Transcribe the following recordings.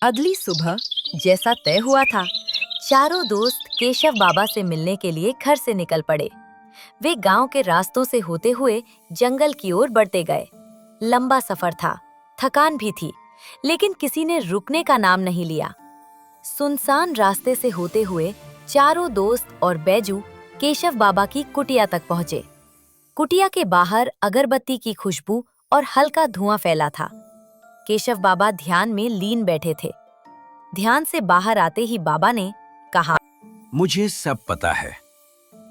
अगली सुबह जैसा तय हुआ था, चारों दोस्त केशव बाबा से मिलने के लिए घर से निकल पड़े। वे गांव के रास्तों से होते हुए जंगल की ओर बढ़ते गए। लंबा सफर था, थकान भी थी, लेकिन किसी ने रुकने का नाम नहीं लिया। सुनसान रास्ते से होते हुए चारों दोस्त और बैजू केशव बाबा की कुटिया तक पहुंचे। कुटिया के बाहर अगरबत्ती की खुशबू और हल्का धुआं फैला था। केशव बाबा ध्यान में लीन बैठे थे। ध्यान से बाहर आते ही बाबा ने कहा, मुझे सब पता है,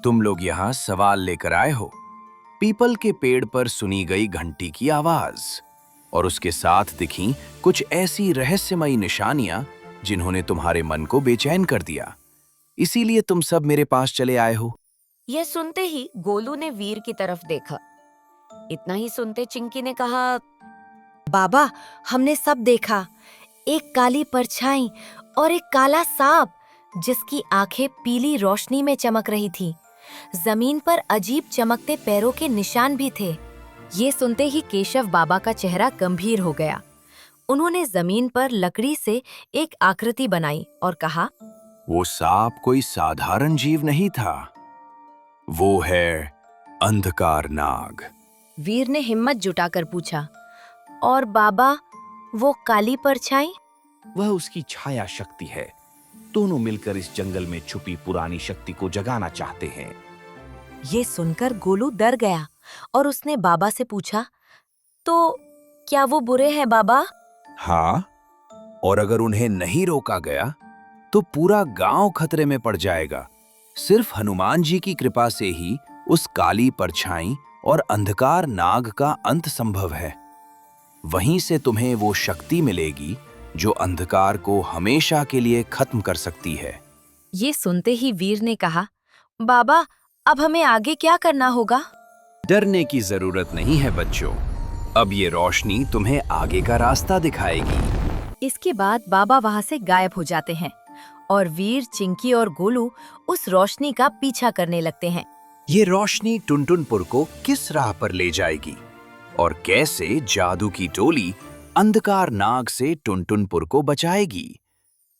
तुम लोग यहाँ सवाल लेकर आए हो। पीपल के पेड़ पर सुनी गई घंटी की आवाज और उसके साथ दिखी कुछ ऐसी रहस्यमयी निशानियां जिन्होंने तुम्हारे मन को बेचैन कर दिया। इसीलिए तुम सब मेरे पास चले आए हो। यह सुनते ही गोलू ने वीर की तरफ देखा। इतना ही सुनते चिंकी ने कहा, बाबा, हमने सब देखा। एक काली परछाई और एक काला सांप जिसकी आंखें पीली रोशनी में चमक रही थी। जमीन पर अजीब चमकते पैरों के निशान भी थे। ये सुनते ही केशव बाबा का चेहरा गंभीर हो गया। उन्होंने जमीन पर लकड़ी से एक आकृति बनाई और कहा, वो सांप कोई साधारण जीव नहीं था, वो है अंधकार नाग। वीर ने हिम्मत जुटाकर पूछा, और बाबा, वो काली परछाई? वह उसकी छाया शक्ति है। दोनों मिलकर इस जंगल में छुपी पुरानी शक्ति को जगाना चाहते हैं। ये सुनकर गोलू डर गया और उसने बाबा से पूछा, तो क्या वो बुरे हैं बाबा? हाँ, और अगर उन्हें नहीं रोका गया तो पूरा गांव खतरे में पड़ जाएगा। सिर्फ हनुमान जी की कृपा से ही उस काली परछाई और अंधकार नाग का अंत संभव है। वहीं से तुम्हें वो शक्ति मिलेगी जो अंधकार को हमेशा के लिए खत्म कर सकती है। ये सुनते ही वीर ने कहा, बाबा, अब हमें आगे क्या करना होगा? डरने की जरूरत नहीं है बच्चों, अब ये रोशनी तुम्हें आगे का रास्ता दिखाएगी। इसके बाद बाबा वहां से गायब हो जाते हैं और वीर, चिंकी और गोलू उस रोशनी का पीछा करने लगते हैं। ये रोशनी टुनटुनपुर को किस राह पर ले जाएगी और कैसे जादू की टोली अंधकार नाग से टुनटुनपुर को बचाएगी?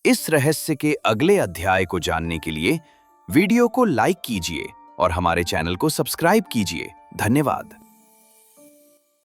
इस रहस्य के अगले अध्याय को जानने के लिए वीडियो को लाइक कीजिए और हमारे चैनल को सब्सक्राइब कीजिए। धन्यवाद।